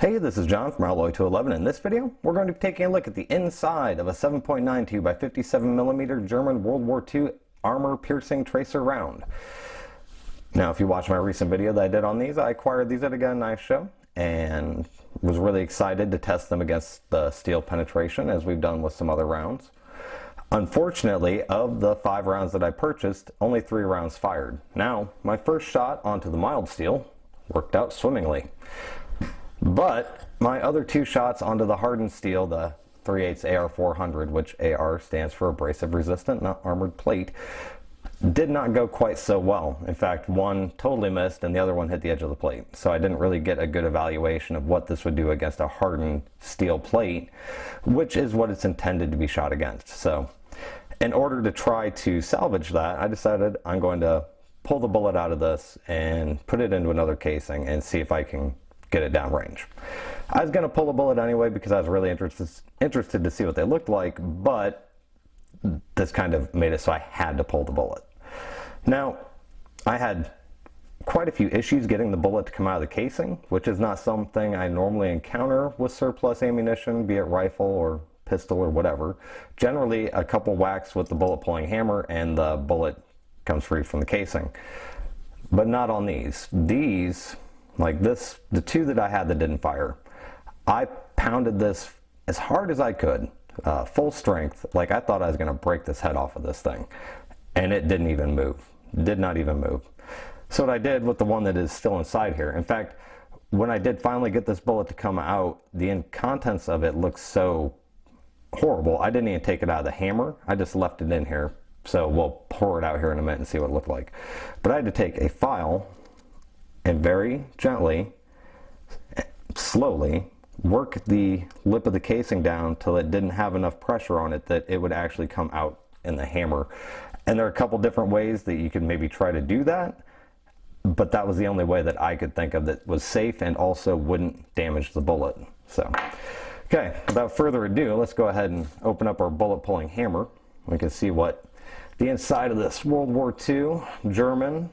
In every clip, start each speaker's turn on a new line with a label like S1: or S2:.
S1: Hey, this is John from Alloy 211. In this video, we're going to be taking a look at the inside of a 7.92 by 57 millimeter German World War II armor-piercing tracer round. Now, if you watched my recent video that I did on these, I acquired these at a gun knife show and was really excited to test them against the steel penetration, as we've done with some other rounds. Unfortunately, of the 5 rounds that I purchased, only 3 rounds fired. Now, my first shot onto the mild steel worked out swimmingly. But my other 2 shots onto the hardened steel, the 3/8 AR400, which AR stands for abrasive resistant, not armored plate, did not go quite so well. In fact, one totally missed and the other one hit the edge of the plate. So I didn't really get a good evaluation of what this would do against a hardened steel plate, which is what it's intended to be shot against. So in order to try to salvage that, I decided I'm going to pull the bullet out of this and put it into another casing and see if I can get it downrange. I was going to pull the bullet anyway because I was really interested to see what they looked like, but this kind of made it so I had to pull the bullet. Now, I had quite a few issues getting the bullet to come out of the casing, which is not something I normally encounter with surplus ammunition, be it rifle or pistol or whatever. Generally, a couple whacks with the bullet pulling hammer and the bullet comes free from the casing. But not on these. These, like this, the 2 that I had that didn't fire, I pounded this as hard as I could, full strength, like I thought I was going to break this head off of this thing, and it didn't even move. Did not even move. So what I did with the one that is still inside here, in fact, when I did finally get this bullet to come out, the contents of it looked so horrible, I didn't even take it out of the hammer. I just left it in here. So we'll pour it out here in a minute and see what it looked like. But I had to take a file and very gently, slowly, work the lip of the casing down till it didn't have enough pressure on it that it would actually come out in the hammer. And there are a couple different ways that you can maybe try to do that, but that was the only way that I could think of that was safe and also wouldn't damage the bullet. So, okay, without further ado, let's go ahead and open up our bullet pulling hammer. We can see what the inside of this World War II German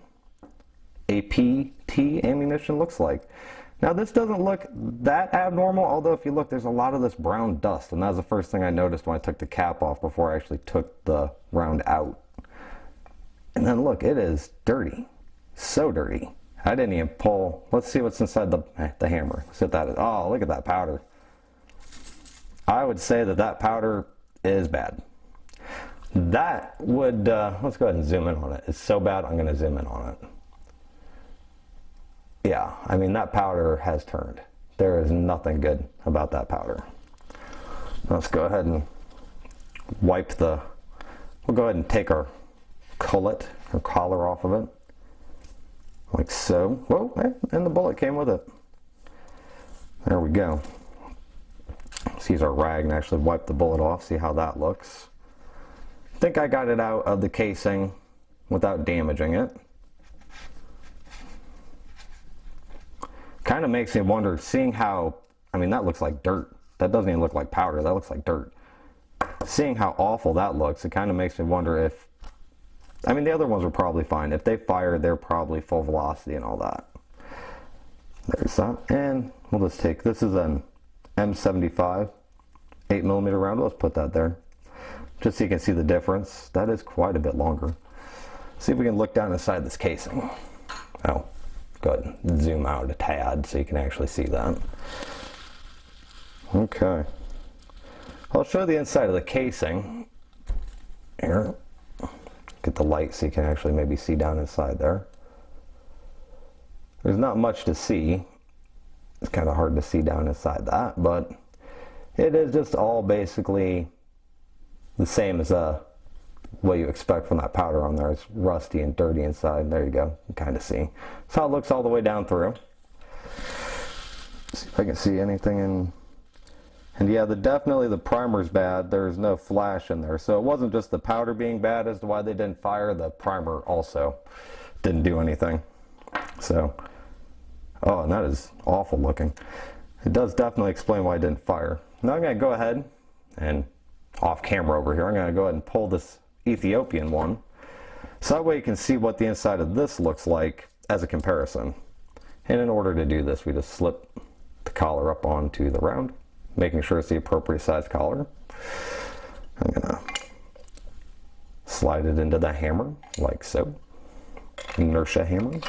S1: APT ammunition looks like. Now, this doesn't look that abnormal, although if you look, there's a lot of this brown dust, and that was the first thing I noticed when I took the cap off before I actually took the round out. And then look, it is dirty. So dirty. I didn't even pull. Let's see what's inside the hammer. Let's see what that is. Oh, look at that powder. I would say that that powder is bad. That would, let's go ahead and zoom in on it. It's so bad, I'm going to zoom in on it. Yeah, I mean, that powder has turned. There is nothing good about that powder. Let's go ahead and wipe we'll go ahead and take our cullet or collar off of it. Like so. Whoa, and the bullet came with it. There we go. Let's use our rag and actually wipe the bullet off, see how that looks. I think I got it out of the casing without damaging it. Kind of makes me wonder, seeing how, I mean, that looks like dirt. That doesn't even look like powder, that looks like dirt. Seeing how awful that looks, it kind of makes me wonder if, I mean, the other ones were probably fine. If they fire, they're probably full velocity and all that. There's that. And we'll just take, this is an M75 8mm round. Let's put that there, just so you can see the difference. That is quite a bit longer. See if we can look down inside this casing. Oh. Go ahead and zoom out a tad so you can actually see that. Okay. I'll show the inside of the casing. Here. Get the light so you can actually maybe see down inside there. There's not much to see. It's kind of hard to see down inside that, but it is just all basically the same as what you expect from that powder on there. It's rusty and dirty inside. There you go. You can kind of see. That's how it looks all the way down through. See if I can see anything in. And yeah, definitely the primer's bad. There's no flash in there. So it wasn't just the powder being bad as to why they didn't fire. The primer also didn't do anything. So, oh, and that is awful looking. It does definitely explain why it didn't fire. Now I'm going to go ahead and off camera over here, I'm going to go ahead and pull this Ethiopian one, so that way you can see what the inside of this looks like as a comparison. And in order to do this, we just slip the collar up onto the round, making sure it's the appropriate size collar. I'm gonna slide it into the hammer like so. Inertia hammer.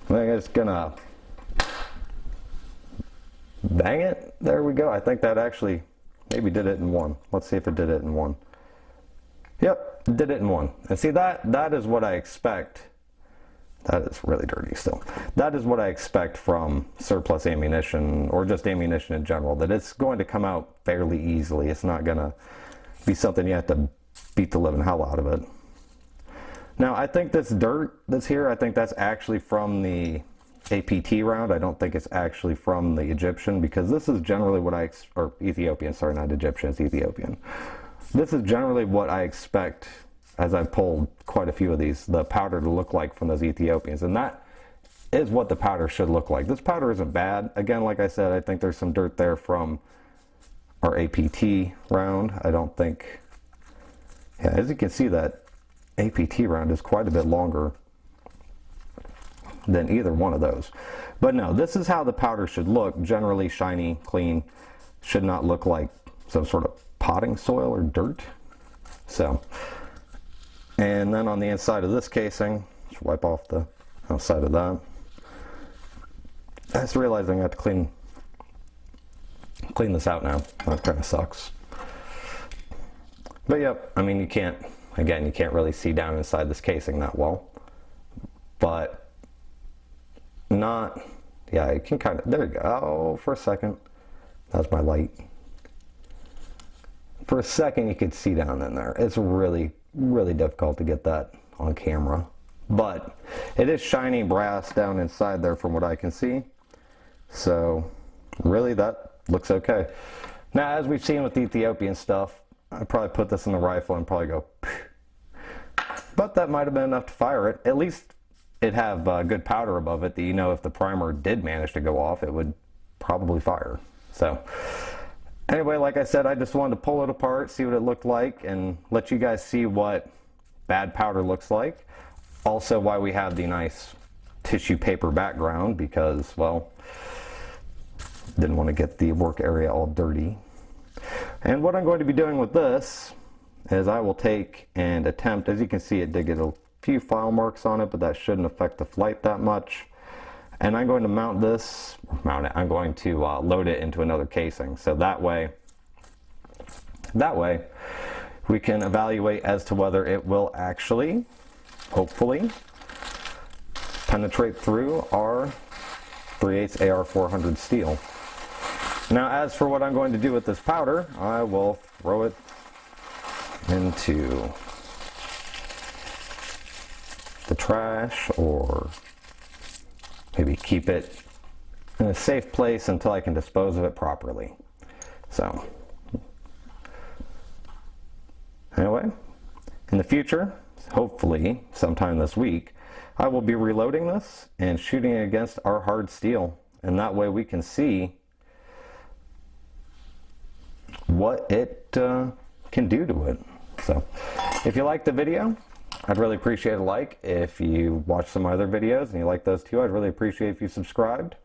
S1: I'm just gonna bang it. There we go. I think that actually maybe did it in one. Let's see if it did it in one. Yep, did it in one. And see, that is what I expect. That is really dirty still. That is what I expect from surplus ammunition, or just ammunition in general, that it's going to come out fairly easily. It's not going to be something you have to beat the living hell out of it. Now, I think this dirt that's here, I think that's actually from the APT round. I don't think it's actually from the Egyptian, because this is generally what or Ethiopian, sorry, not Egyptian, it's Ethiopian. This is generally what I expect, as I've pulled quite a few of these, the powder to look like from those Ethiopians. And that is what the powder should look like. This powder isn't bad. Again, like I said, I think there's some dirt there from our APT round. I don't think, yeah, as you can see, that APT round is quite a bit longer than either one of those. But no, this is how the powder should look. Generally shiny, clean, should not look like some sort of potting soil or dirt. So, and then on the inside of this casing, just wipe off the outside of that. I just realized I got to clean this out now. That kind of sucks. But yep, I mean, you can't really see down inside this casing that well. But not, yeah, you can kind of, there you go. Oh, for a second, that's my light. For a second, you could see down in there. It's really, really difficult to get that on camera. But it is shiny brass down inside there from what I can see. So really, that looks okay. Now, as we've seen with the Ethiopian stuff, I'd probably put this in the rifle and probably go, but that might have been enough to fire it. At least it'd have good powder above it that, you know, if the primer did manage to go off, it would probably fire. So anyway, like I said, I just wanted to pull it apart, see what it looked like, and let you guys see what bad powder looks like. Also, why we have the nice tissue paper background, because, well, didn't want to get the work area all dirty. And what I'm going to be doing with this is I will take and attempt, as you can see, it did get a few file marks on it, but that shouldn't affect the flight that much. And I'm going to mount it, I'm going to load it into another casing. So that way we can evaluate as to whether it will actually, hopefully, penetrate through our 3/8 AR400 steel. Now, as for what I'm going to do with this powder, I will throw it into the trash, or maybe keep it in a safe place until I can dispose of it properly. So, anyway, in the future, hopefully sometime this week, I will be reloading this and shooting it against our hard steel, and that way we can see what it can do to it. So, if you liked the video, I'd really appreciate a like. If you watch some other videos and you like those too, I'd really appreciate if you subscribed.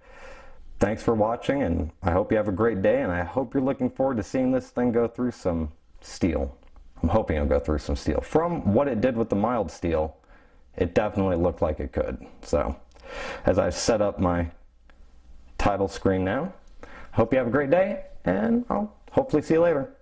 S1: Thanks for watching, and I hope you have a great day, and I hope you're looking forward to seeing this thing go through some steel. I'm hoping it'll go through some steel. From what it did with the mild steel, it definitely looked like it could. So, as I've set up my title screen now, hope you have a great day, and I'll hopefully see you later.